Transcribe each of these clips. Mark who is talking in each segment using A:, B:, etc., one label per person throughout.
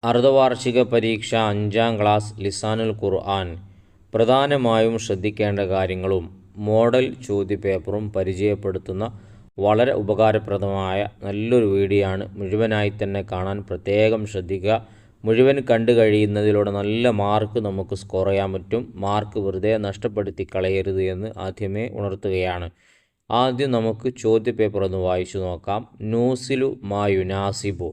A: അർദ്ധവാർഷിക പരീക്ഷ 5ാം ക്ലാസ് ലിസാനുൽ ഖുർആൻ പ്രധാനമായും ശ്രദ്ധിക്കേണ്ട കാര്യങ്ങളും മോഡൽ ചോദ്യപേപ്പറും പരിചയപ്പെടുത്തുന്ന വളരെ ഉപകാരപ്രദമായ നല്ലൊരു വീഡിയോ ആണ്. മുഴുവനായി തന്നെ കാണാൻ പ്രത്യേകം ശ്രദ്ധിക്കുക. മുഴുവൻ കണ്ടു കഴിയുന്നതിലൂടെ നല്ല മാർക്ക് നമുക്ക് സ്കോർ ചെയ്യാൻ പറ്റും. മാർക്ക് വെറുതെ നഷ്ടപ്പെടുത്തി കളയരുത് എന്ന് ആദ്യമേ ഉണർത്തുകയാണ്. ആദ്യം നമുക്ക് ചോദ്യപേപ്പർ ഒന്ന് വായിച്ചു നോക്കാം. നൂസിലു മായുനാസിബു,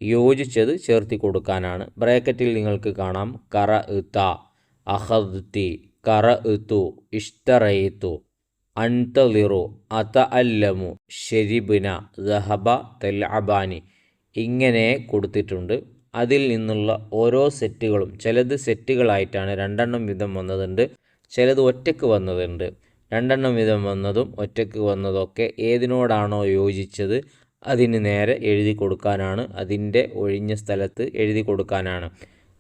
A: യോജിച്ചത് ചേർത്തി കൊടുക്കാനാണ്. ബ്രാക്കറ്റിൽ നിങ്ങൾക്ക് കാണാം കറ ഇത്ത, അഹദ്തി, കറ ഇത്തു, ഇഷ്തറയിത്തു, അൻതലിറു, അത അല്ലമു, ഷെരിബിന, ദഹബ, തെൽഅബാനി ഇങ്ങനെ കൊടുത്തിട്ടുണ്ട്. അതിൽ നിന്നുള്ള ഓരോ സെറ്റുകളും ചിലത് സെറ്റുകളായിട്ടാണ് 2 വീതം വന്നതുണ്ട്, ചിലത് ഒറ്റയ്ക്ക് വന്നതുണ്ട്. 2 വീതം വന്നതും ഒറ്റയ്ക്ക് വന്നതൊക്കെ ഏതിനോടാണോ യോജിച്ചത് അതിന് നേരെ എഴുതി കൊടുക്കാനാണ്, അതിൻ്റെ ഒഴിഞ്ഞ സ്ഥലത്ത് എഴുതി കൊടുക്കാനാണ്.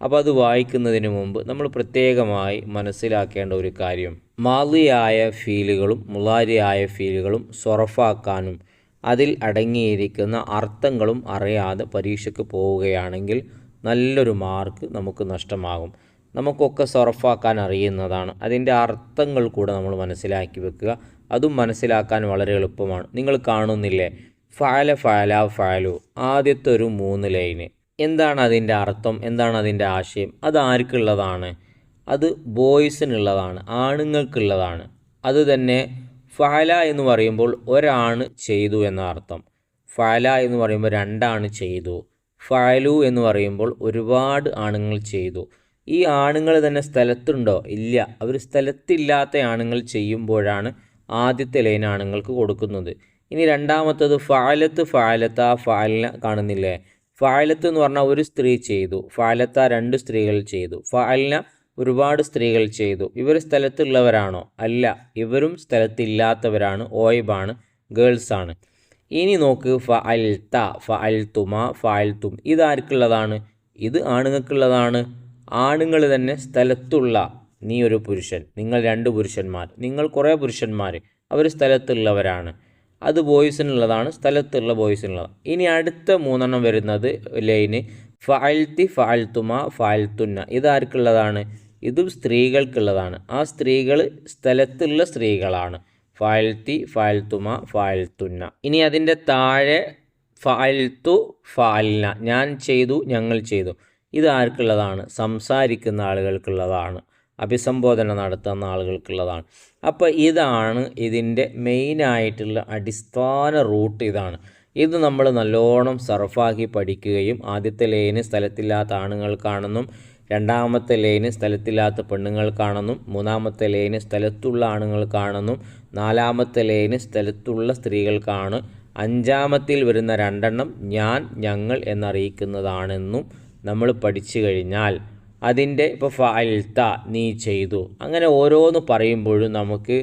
A: അപ്പോൾ അത് വായിക്കുന്നതിന് മുമ്പ് നമ്മൾ പ്രത്യേകമായി മനസ്സിലാക്കേണ്ട ഒരു കാര്യം, മാളിയായ ഫീലുകളും മുളാരിയായ ഫീലുകളും സൊറഫാക്കാനും അതിൽ അടങ്ങിയിരിക്കുന്ന അർത്ഥങ്ങളും അറിയാതെ പരീക്ഷയ്ക്ക് പോവുകയാണെങ്കിൽ നല്ലൊരു മാർക്ക് നമുക്ക് നഷ്ടമാകും. നമുക്കൊക്കെ സൊറഫാക്കാൻ അറിയുന്നതാണ്, അതിൻ്റെ അർത്ഥങ്ങൾ കൂടെ നമ്മൾ മനസ്സിലാക്കി വെക്കുക. അതും മനസ്സിലാക്കാൻ വളരെ എളുപ്പമാണ്. നിങ്ങൾ കാണുന്നില്ലേ, ഫഅല, ഫഅല, ഫഅലു, ആദ്യത്തെ ഒരു 3 ലൈന്. എന്താണ് അതിൻ്റെ അർത്ഥം, എന്താണ് അതിൻ്റെ ആശയം? അത് ആർക്കുള്ളതാണ്? അത് ബോയ്സിനുള്ളതാണ്, ആണുങ്ങൾക്കുള്ളതാണ്. അതുതന്നെ ഫഅല എന്ന് പറയുമ്പോൾ ഒരാണ് ചെയ്തു എന്ന അർത്ഥം. ഫഅല എന്ന് പറയുമ്പോൾ 2 ആണ് ചെയ്തു. ഫഅലു എന്ന് പറയുമ്പോൾ ഒരുപാട് ആണുങ്ങൾ ചെയ്തു. ഈ ആണുങ്ങൾ തന്നെ സ്ഥലത്തുണ്ടോ? ഇല്ല. അവർ സ്ഥലത്തില്ലാത്ത ആണുങ്ങൾ ചെയ്യുമ്പോഴാണ് ആദ്യത്തെ ലൈൻ ആണുങ്ങൾക്ക് കൊടുക്കുന്നത്. ഇനി രണ്ടാമത്തത് ഫഅലത്ത്, ഫഅലത്ത, ഫഅൽന കാണുന്നില്ലേ? ഫഅലത്ത് എന്ന് പറഞ്ഞാൽ ഒരു സ്ത്രീ ചെയ്തു, ഫഅലത്ത 2 സ്ത്രീകൾ ചെയ്തു, ഫഅൽന ഒരുപാട് സ്ത്രീകൾ ചെയ്തു. ഇവർ സ്ഥലത്തുള്ളവരാണോ? അല്ല, ഇവരും സ്ഥലത്തില്ലാത്തവരാണ്, ഓയിബാണ്, ഗേൾസാണ്. ഇനി നോക്ക്, ഫഅൽത്ത, ഫഅൽത്തുമ, ഫഅൽത്തും, ഇതാർക്കുള്ളതാണ്? ഇത് ആണുങ്ങൾക്കുള്ളതാണ്. ആണുങ്ങൾ തന്നെ സ്ഥലത്തുള്ള, നീ ഒരു പുരുഷൻ, നിങ്ങൾ 2 പുരുഷന്മാർ, നിങ്ങൾ കുറേ പുരുഷന്മാർ, അവർ സ്ഥലത്തുള്ളവരാണ്. അത് ബോയ്സിനുള്ളതാണ്, സ്ഥലത്തുള്ള ബോയ്സിനുള്ളതാണ്. ഇനി അടുത്ത 3 വരുന്നത് ലൈന് ഫഅൽത്തി, ഫഅൽത്തുമ, ഫഅൽത്തുന്ന, ഇതാർക്കുള്ളതാണ്? ഇതും സ്ത്രീകൾക്കുള്ളതാണ്. ആ സ്ത്രീകൾ സ്ഥലത്തുള്ള സ്ത്രീകളാണ്. ഫഅൽത്തി, ഫഅൽത്തുമ, ഫഅൽത്തുന്ന. ഇനി അതിൻ്റെ താഴെ ഫഅൽത്തു, ഫഅൽന, ഞാൻ ചെയ്തു, ഞങ്ങൾ ചെയ്തു, ഇതാർക്കുള്ളതാണ്? സംസാരിക്കുന്ന ആളുകൾക്കുള്ളതാണ്, അഭിസംബോധന നടത്തുന്ന ആളുകൾക്കുള്ളതാണ്. അപ്പോൾ ഇതാണ് ഇതിൻ്റെ മെയിനായിട്ടുള്ള അടിസ്ഥാന റൂട്ട്. ഇത് നമ്മൾ നല്ലോണം സർഫാക്കി പഠിക്കുകയും ആദ്യത്തെ ലൈന് സ്ഥലത്തില്ലാത്ത ആണുങ്ങൾക്കാണെന്നും, രണ്ടാമത്തെ ലൈന് സ്ഥലത്തില്ലാത്ത പെണ്ണുങ്ങൾക്കാണെന്നും, 3ാമത്തെ ലൈന് സ്ഥലത്തുള്ള ആണുങ്ങൾക്കാണെന്നും, 4ാമത്തെ ലൈന് സ്ഥലത്തുള്ള സ്ത്രീകൾക്കാണ്, 5ാമത്തിൽ വരുന്ന 2 ഞാൻ, ഞങ്ങൾ എന്നറിയിക്കുന്നതാണെന്നും നമ്മൾ പഠിച്ചു കഴിഞ്ഞാൽ അതിൻ്റെ ഇപ്പോൾ ഫഅൽത്ത, നീ ചെയ്തു, അങ്ങനെ ഓരോന്ന് പറയുമ്പോഴും നമുക്ക്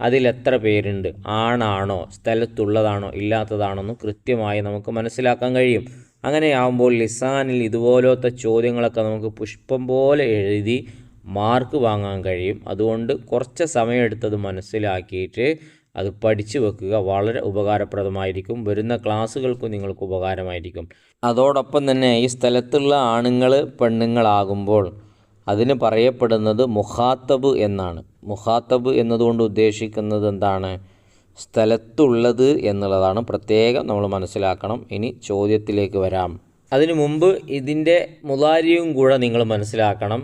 A: അതിലെത്ര പേരുണ്ട്, ആണാണോ, സ്ഥലത്തുള്ളതാണോ, ഇല്ലാത്തതാണോ കൃത്യമായി നമുക്ക് മനസ്സിലാക്കാൻ കഴിയും. അങ്ങനെയാകുമ്പോൾ ലിസാനിൽ ഇതുപോലത്തെ ചോദ്യങ്ങളൊക്കെ നമുക്ക് പുഷ്പം പോലെ എഴുതി മാർക്ക് വാങ്ങാൻ കഴിയും. അതുകൊണ്ട് കുറച്ച് സമയമെടുത്തത് മനസ്സിലാക്കിയിട്ട് അത് പഠിച്ചു വെക്കുക, വളരെ ഉപകാരപ്രദമായിരിക്കും. വരുന്ന ക്ലാസ്സുകൾക്കും നിങ്ങൾക്ക് ഉപകാരമായിരിക്കും. അതോടൊപ്പം തന്നെ ഈ സ്ഥലത്തുള്ള ആണുങ്ങൾ പെണ്ണുങ്ങളാകുമ്പോൾ അതിന് പറയപ്പെടുന്നത് മുഖാത്തബ് എന്നാണ്. മുഖാത്തബ് എന്നതുകൊണ്ട് ഉദ്ദേശിക്കുന്നത് എന്താണ്? സ്ഥലത്തുള്ളത് എന്നുള്ളതാണ്. പ്രത്യേകം നമ്മൾ മനസ്സിലാക്കണം. ഇനി ചോദ്യത്തിലേക്ക് വരാം. അതിനു മുമ്പ് ഇതിൻ്റെ മുളാരിയും കൂടെ നിങ്ങൾ മനസ്സിലാക്കണം.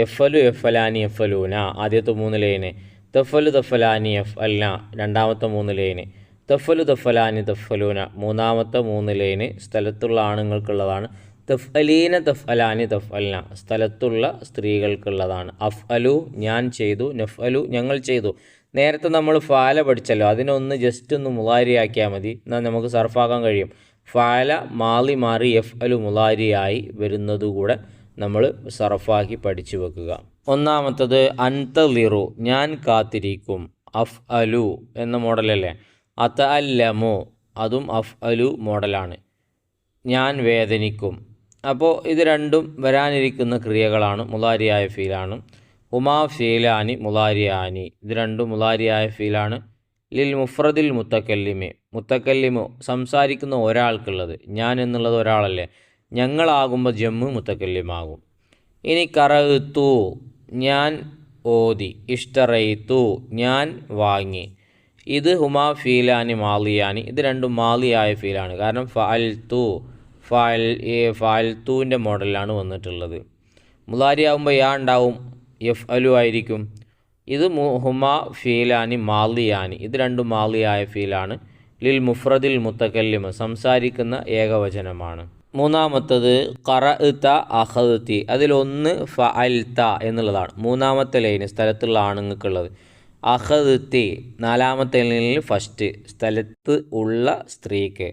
A: എഫലു, എഫലാനി, എഫലൂന, ആദ്യത്തെ 3 ലൈന്. തഫലു, തഫലാനി, എഫ്അൽന, രണ്ടാമത്തെ 3 ലൈന്. തഫലു, തഫലാനി, തഫലൂന, 3ാമത്തെ 3 ലൈന് സ്ഥലത്തുള്ള ആണുങ്ങൾക്കുള്ളതാണ്. തഫ്അലീന, തഫ്അലാനി, തഫ്അൽന, സ്ഥലത്തുള്ള സ്ത്രീകൾക്കുള്ളതാണ്. അഫ്അലു, ഞാൻ ചെയ്തു, നഫ്അലു, ഞങ്ങൾ ചെയ്തു. നേരത്തെ നമ്മൾ ഫാല പഠിച്ചല്ലോ, അതിനൊന്ന് ജസ്റ്റ് ഒന്ന് മുളാരിയാക്കിയാൽ മതി, എന്നാൽ നമുക്ക് സർഫാക്കാൻ കഴിയും. ഫാല മാളി മാറി എഫ്അലു മുളാരിയായി വരുന്നതുകൂടെ നമ്മൾ സർഫാക്കി പഠിച്ചു വെക്കുക. ഒന്നാമത്തത് അൻതലിറു, ഞാൻ കാത്തിരിക്കും, അഫ്അലു എന്ന മോഡലല്ലേ. അതഅല്ലമു, അതും അഫ്അലു മോഡലാണ്, ഞാൻ വേദനിക്കും. അപ്പോൾ ഇത് രണ്ടും വരാനിരിക്കുന്ന ക്രിയകളാണ്, മുളാരിയായ ഫീലാണ്. ഹുമാ ഫീലാനി മുളാരിയാനി, ഇത് രണ്ടും മുളാരിയായ ഫീലാണ്. ലിൽ മുഫ്രദിൽ മുത്തക്കല്ലിമി, മുത്തക്കല്ലിമു സംസാരിക്കുന്ന ഒരാൾക്കുള്ളത്, ഞാൻ എന്നുള്ളത് ഒരാളല്ലേ. ഞങ്ങളാകുമ്പോൾ ജമ്മു മുത്തക്കല്ലിമാകും. ഇനി ഖറഅ്തു ഞാൻ ഓതി, ഇഷ്തറൈതു ഞാൻ വാങ്ങി. ഇത് ഹുമാ ഫീലാനി മാലിയാനി, ഇത് രണ്ടും മാലിയായ ഫീലാണ്. കാരണം ഫഅൽതുവിൻ്റെ മോഡലിലാണ് വന്നിട്ടുള്ളത്. മുലാരി ആകുമ്പോൾ യാ ഉണ്ടാവും, യഫ്അലു ആയിരിക്കും. ഇത് ഹുമാ ഫീലാനി മാലിയാനി, ഇത് രണ്ടും മാലിയായ ഫീലാണ്. ലിൽ മുഫ്രദിൽ മുത്തക്കല്ലിമ, സംസാരിക്കുന്ന ഏകവചനമാണ്. മൂന്നാമത്തത് ഖറഅ്ത അഖദ്തി, അതിലൊന്ന് ഫഅൽത എന്നുള്ളതാണ്. മൂന്നാമത്തെ ലൈന് സ്ഥലത്തുള്ള ആണുങ്ങൾക്കുള്ളത്. അഖദ്തി നാലാമത്തെ ലൈനിൽ ഫസ്റ്റ്, സ്ഥലത്ത് ഉള്ള സ്ത്രീക്ക്.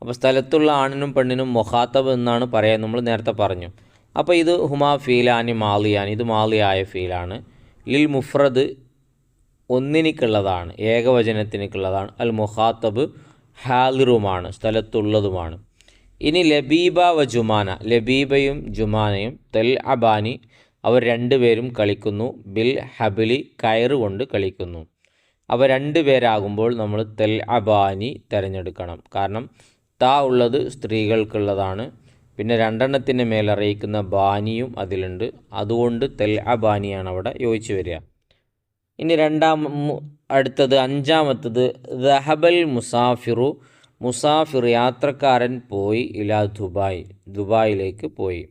A: അപ്പോൾ സ്ഥലത്തുള്ള ആണിനും പെണ്ണിനും മുഖാത്തബ് എന്നാണ് പറയാൻ നമ്മൾ നേരത്തെ പറഞ്ഞു. അപ്പോൾ ഇത് ഹുമാ ഫീലാനി മാലിയാനി, ഇത് മാലിയായ ഫീലാണ്. ലിൽ മുഫ്രദ് ഒന്നിനിക്കുള്ളതാണ്, ഏകവചനത്തിനുള്ളതാണ്. അൽ മുഖാത്തബ് ഹാലിറുമാണ്, സ്ഥലത്തുള്ളതുമാണ്. ഇനി ലബീബ വ ജുമാന, ലബീബയും ജുമാനയും തെൽ അബാനി അവർ രണ്ടുപേരും കളിക്കുന്നു. ബിൽ ഹബിലി കയറ് കൊണ്ട് കളിക്കുന്നു. അവ രണ്ടുപേരാകുമ്പോൾ നമ്മൾ തെൽ അബാനി തിരഞ്ഞെടുക്കണം. കാരണം താ ഉള്ളത് സ്ത്രീകൾക്കുള്ളതാണ്. പിന്നെ രണ്ടെണ്ണത്തിൻ്റെ മേലറിയിക്കുന്ന ബാനിയും അതിലുണ്ട്. അതുകൊണ്ട് തെൽ അബാനിയാണ് അവിടെ യോജിച്ച് വരിക. ഇനി അടുത്തത് അഞ്ചാമത്തത് ദഹബൽ മുസാഫിറു, മുസാഫിർ യാത്രക്കാരൻ പോയി. ഇലാ ദുബായ്, ദുബായിലേക്ക് പോയി.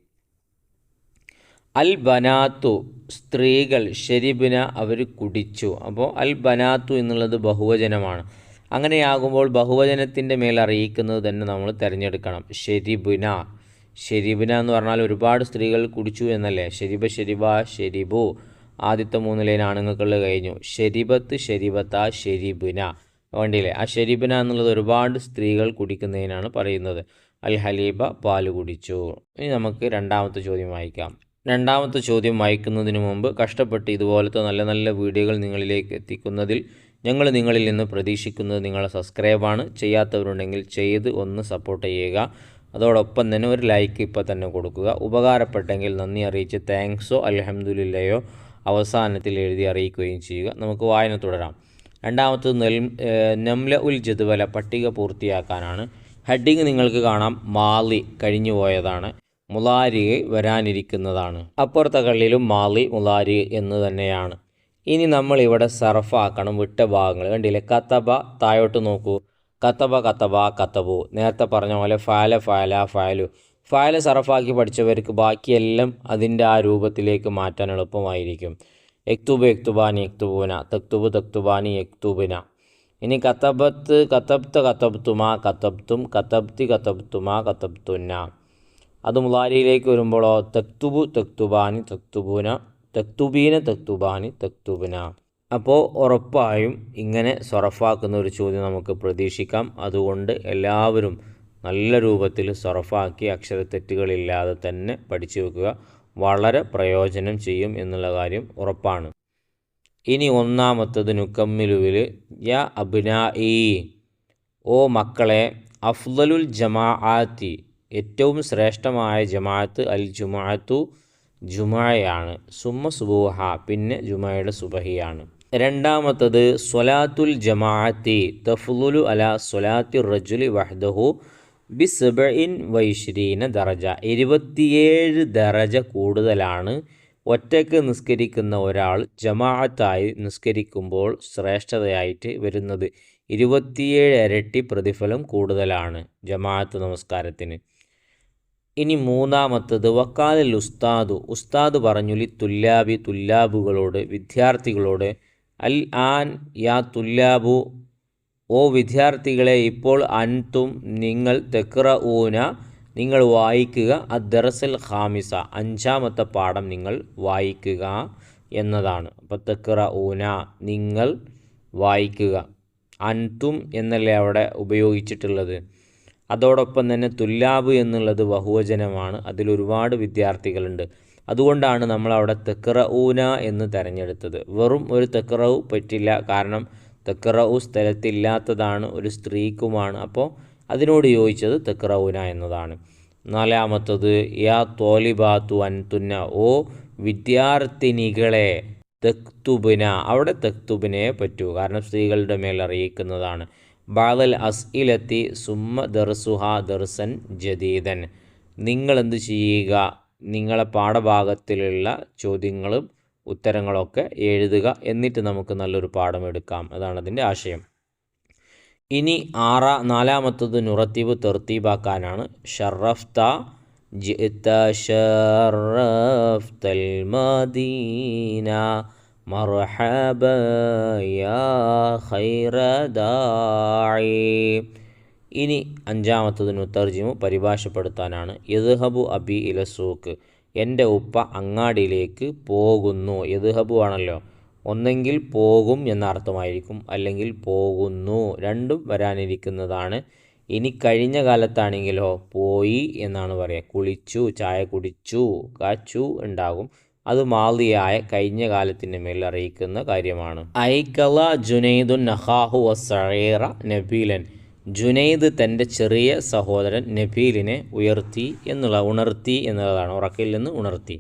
A: അൽ ബനാത്തു സ്ത്രീകൾ, ഷെരിബിന അവർ കുടിച്ചു. അപ്പോൾ അൽ ബനാത്തു എന്നുള്ളത് ബഹുവചനമാണ്. അങ്ങനെയാകുമ്പോൾ ബഹുവചനത്തിൻ്റെ മേൽ അറിയിക്കുന്നത് തന്നെ നമ്മൾ തിരഞ്ഞെടുക്കണം. ഷെരിബിന, ഷെരിബിന എന്ന് പറഞ്ഞാൽ ഒരുപാട് സ്ത്രീകൾ കുടിച്ചു എന്നല്ലേ. ഷെരിബ, ഷെരിബ, ഷെരിബു, ആദ്യത്തെ 3 ലൈൻ ആണുങ്ങൾക്കുള്ളത് കഴിഞ്ഞു. ഷെരിബത്ത്, ഷെരിബത്ത, ഷെരിബിന വേണ്ടിയില്ലേ. ആ ഷെരിബിന എന്നുള്ളത് ഒരുപാട് സ്ത്രീകൾ കുടിക്കുന്നതിനാണ് പറയുന്നത്. അൽ ഹലീബ പാല് കുടിച്ചു. ഇനി നമുക്ക് രണ്ടാമത്തെ ചോദ്യം വായിക്കാം. രണ്ടാമത്തെ ചോദ്യം വായിക്കുന്നതിന് മുമ്പ് കഷ്ടപ്പെട്ട് ഇതുപോലത്തെ നല്ല നല്ല വീഡിയോകൾ നിങ്ങളിലേക്ക് എത്തിക്കുന്നതിൽ ഞങ്ങൾ നിങ്ങളിൽ നിന്ന് പ്രതീക്ഷിക്കുന്നത് നിങ്ങളുടെ സബ്സ്ക്രൈബാണ്. ചെയ്യാത്തവരുണ്ടെങ്കിൽ ചെയ്ത് ഒന്ന് സപ്പോർട്ട് ചെയ്യുക. അതോടൊപ്പം തന്നെ ഒരു ലൈക്ക് ഇപ്പോൾ തന്നെ കൊടുക്കുക. ഉപകാരപ്പെട്ടെങ്കിൽ നന്ദി അറിയിച്ച് താങ്ക്സോ അൽഹംദുലില്ലയോ അവസാനത്തിൽ എഴുതി അറിയിക്കുകയും ചെയ്യുക. നമുക്ക് വായന തുടരാം. രണ്ടാമത്തത് നംല ഉൽ ജദ്വല, പട്ടിക പൂർത്തിയാക്കാനാണ്. ഹെഡിങ് നിങ്ങൾക്ക് കാണാം, മാലി കഴിഞ്ഞു പോയതാണ്, മുലാരി വരാനിരിക്കുന്നതാണ്. അപ്പുറത്തെ കള്ളിലും മാലി മുലാരി എന്ന് തന്നെയാണ്. ഇനി നമ്മൾ ഇവിടെ സർഫാക്കണം വിട്ട ഭാഗങ്ങൾ. കണ്ടില്ലേ, കത്തബ താഴോട്ട് നോക്കൂ. കത്തബ, കത്തബ, കത്തബു. നേരത്തെ പറഞ്ഞ പോലെ ഫാല, ഫാല, ഫാലു. ഫാല സർഫാക്കി പഠിച്ചവർക്ക് ബാക്കിയെല്ലാം അതിൻ്റെ ആ രൂപത്തിലേക്ക് മാറ്റാൻ എളുപ്പമായിരിക്കും. എക്തുബ്, എക്തുബാനി, എക്തുബുന. തക്തുബ്, തക്തുബാനി, എക്തുബിന. ഇനി കത്തബത്ത്, കത്തബ്ത, കത്തബ്തുമ, കത്തബ്തും. കത്തബ്തി, കത്തബ്തുമ, കത്തബ്തുന്ന. അത് മുലാരിയിലേക്ക് വരുമ്പോഴോ തക്തുബു, തക്തുബാനി, തക്തുബുന. തക്തുബീന, തക്തുബാനി, തക്തുബിന. അപ്പോൾ ഉറപ്പായും ഇങ്ങനെ സൊറഫാക്കുന്ന ഒരു ചോദ്യം നമുക്ക് പ്രതീക്ഷിക്കാം. അതുകൊണ്ട് എല്ലാവരും നല്ല രൂപത്തിൽ സൊറഫാക്കി അക്ഷരത്തെറ്റുകളില്ലാതെ തന്നെ പഠിച്ചു വെക്കുക. വളരെ പ്രയോജനം ചെയ്യും എന്നുള്ള കാര്യം ഉറപ്പാണ്. ഇനി ഒന്നാമത്തത് നുക്കമ്മിലുവിൽ യ അബ്നാഇ, ഓ മക്കളെ. അഫ്ദലുൽ ജമാഅത്തി, ഏറ്റവും ശ്രേഷ്ഠമായ ജമാഅത്ത് അൽ ജുമുഅത്തു, ജുമുഅയാണ്. സുമ്മ സുബൂഹ, പിന്നെ ജുമുഅയുടെ സുബഹിയാണ്. രണ്ടാമത്തത് സ്വലാത്തുൽ ജമാഅത്തി തഫ്ളുലു അല സ്വലാത്തി റജുലി വഹ്ദഹു ബിസബഇൻ വൈശ്രീന ദറജ. 27 ദറജ കൂടുതലാണ് ഒറ്റയ്ക്ക് നിസ്കരിക്കുന്ന ഒരാൾ ജമാഅത്തായി നിസ്കരിക്കുമ്പോൾ ശ്രേഷ്ഠതയായിട്ട് വരുന്നത്. 27 ഇരട്ടി പ്രതിഫലം കൂടുതലാണ് ജമാഅത്ത് നമസ്കാരത്തിന്. ഇനി മൂന്നാമത്തത് വക്കാലൽ ഉസ്താദു, ഉസ്താദ് പറഞ്ഞു ലി തുല്ലാബി, തുല്ലാബുകളോട്, വിദ്യാർത്ഥികളോട്. അൽ ആൻ യാ തുല്ലാബു, ഓ വിദ്യാർത്ഥികളെ ഇപ്പോൾ. അൻതും നിങ്ങൾ. തഖ്റഊന നിങ്ങൾ വായിക്കുക. അദ്ദറസൽ ഖാമിസ 5ാമത്തെ പാഠം നിങ്ങൾ വായിക്കുക എന്നതാണ്. അപ്പോൾ തഖ്റഊന നിങ്ങൾ വായിക്കുക. അൻതും എന്നല്ലേ അവിടെ ഉപയോഗിച്ചിട്ടുള്ളത്. അതോടൊപ്പം തന്നെ തുല്ലാബ് എന്നുള്ളത് ബഹുവചനമാണ്. അതിലൊരുപാട് വിദ്യാർത്ഥികളുണ്ട്. അതുകൊണ്ടാണ് നമ്മളവിടെ തഖ്റഊന എന്ന് തിരഞ്ഞെടുത്തത്. വെറും ഒരു തഖ്റഉ പറ്റില്ല. കാരണം തഖ്റഉ സ്ഥലത്തില്ലാത്തതാണ്, ഒരു സ്ത്രീക്കുമാണ്. അപ്പോൾ അതിനോട് യോജിച്ചത് തഖ്റഊന എന്നതാണ്. നാലാമത്തത് യാ തോലിബാത്തു അൻതുന്ന, ഓ വിദ്യാർത്ഥിനികളെ. തക്തുബിന, അവിടെ തക്തുബിനെ പറ്റൂ. കാരണം സ്ത്രീകളുടെ മേൽ അറിയിക്കുന്നതാണ്. ബാദൽ അസ്ഇലത്തി സുമ്മ ദർസുഹ ദർസൻ ജദീദൻ, നിങ്ങളെന്ത് ചെയ്യുക, നിങ്ങളെ പാഠഭാഗത്തിലുള്ള ചോദ്യങ്ങളും ഉത്തരങ്ങളൊക്കെ എഴുതുക. എന്നിട്ട് നമുക്ക് നല്ലൊരു പാഠം എടുക്കാം. അതാണ് അതിൻ്റെ ആശയം. ഇനി നാലാമത്തത് നുറത്തീബ് തെർത്തീബാക്കാനാണ്. ഷറഫ്ത ജിഅ്ത ഷറഫ്തൽ മദീന മർഹബ യാ ഖൈറ ദാഇ. ഇനി അഞ്ചാമത്തത് നുതർജിമു പരിഭാഷപ്പെടുത്താനാണ്. യദ്ഹബു അബി ഇല സൂക്ക്, എൻ്റെ ഉപ്പ അങ്ങാടിയിലേക്ക് പോകുന്നു. യദ്ഹബു ആണല്ലോ, ഒന്നെങ്കിൽ പോകും എന്ന അർത്ഥമായിരിക്കും, അല്ലെങ്കിൽ പോകുന്നു, രണ്ടും വരാനിരിക്കുന്നതാണ്. ഇനി കഴിഞ്ഞ കാലത്താണെങ്കിലോ പോയി എന്നാണ് പറയുക. കുളിച്ചു, ചായ കുടിച്ചു, കാച്ചു ഉണ്ടാകും. അത് മാളിയായ കഴിഞ്ഞ കാലത്തിൻ്റെ മേൽ അറിയിക്കുന്ന കാര്യമാണ്. ഐക്കല ജുനൈദുൻ നഖാഹു വസഈറ നബീലൻ, ജുനൈദ് തൻ്റെ ചെറിയ സഹോദരൻ നബീലിനെ ഉണർത്തി എന്നുള്ളതാണ്. ഉറക്കിൽ നിന്ന് ഉണർത്തി,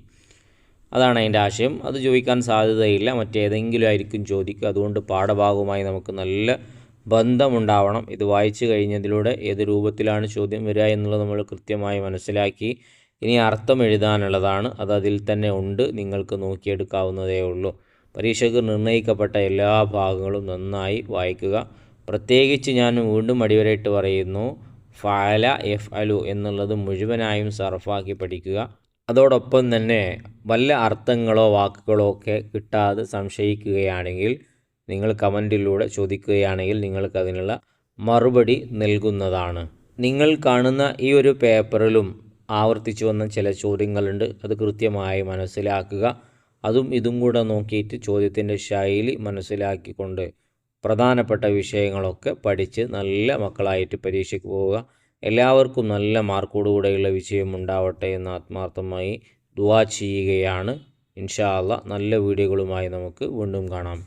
A: അതാണ് അതിൻ്റെ ആശയം. അത് ചോദിക്കാൻ സാധ്യതയില്ല, മറ്റേതെങ്കിലും ആയിരിക്കും ചോദിക്കുക. അതുകൊണ്ട് പാഠഭാഗവുമായി നമുക്ക് നല്ല ബന്ധമുണ്ടാവണം. ഇത് വായിച്ചു കഴിഞ്ഞതിലൂടെ ഏത് രൂപത്തിലാണ് ചോദ്യം വരിക എന്നുള്ളത് നമ്മൾ കൃത്യമായി മനസ്സിലാക്കി. ഇനി അർത്ഥം എഴുതാനുള്ളതാണ്. അത് അതിൽ തന്നെ ഉണ്ട്, നിങ്ങൾക്ക് നോക്കിയെടുക്കാവുന്നതേ ഉള്ളൂ. പരീക്ഷയ്ക്ക് നിർണ്ണയിക്കപ്പെട്ട എല്ലാ ഭാഗങ്ങളും നന്നായി വായിക്കുക. പ്രത്യേകിച്ച് ഞാൻ വീണ്ടും അടിവരയിട്ട് പറയുന്നു, ഫഅല യഫ്അലു എന്നുള്ളത് മുഴുവനായും സർഫാക്കി പഠിക്കുക. അതോടൊപ്പം തന്നെ വല്ല അർത്ഥങ്ങളോ വാക്കുകളോ ഒക്കെ കിട്ടാതെ സംശയിക്കുകയാണെങ്കിൽ നിങ്ങൾ കമൻറ്റിലൂടെ ചോദിക്കുകയാണെങ്കിൽ നിങ്ങൾക്ക് അതിനുള്ള മറുപടി നൽകുന്നതാണ്. നിങ്ങൾ കാണുന്ന ഈ ഒരു പേപ്പറിലും ആവർത്തിച്ചു വന്ന ചില ചോദ്യങ്ങളുണ്ട്. അത് കൃത്യമായി മനസ്സിലാക്കുക. അതും ഇതും കൂടെ നോക്കിയിട്ട് ചോദ്യത്തിൻ്റെ ശൈലി മനസ്സിലാക്കിക്കൊണ്ട് പ്രധാനപ്പെട്ട വിഷയങ്ങളൊക്കെ പഠിച്ച് നല്ല മക്കളായിട്ട് പരീക്ഷയ്ക്ക് പോവുക. എല്ലാവർക്കും നല്ല മാർക്കോടുകൂടെയുള്ള വിജയം ഉണ്ടാവട്ടെ എന്ന് ആത്മാർത്ഥമായി ദുആ ചെയ്യുകയാണ്. ഇൻഷാ അല്ലാഹ് നല്ല വീഡിയോകളുമായി നമുക്ക് വീണ്ടും കാണാം.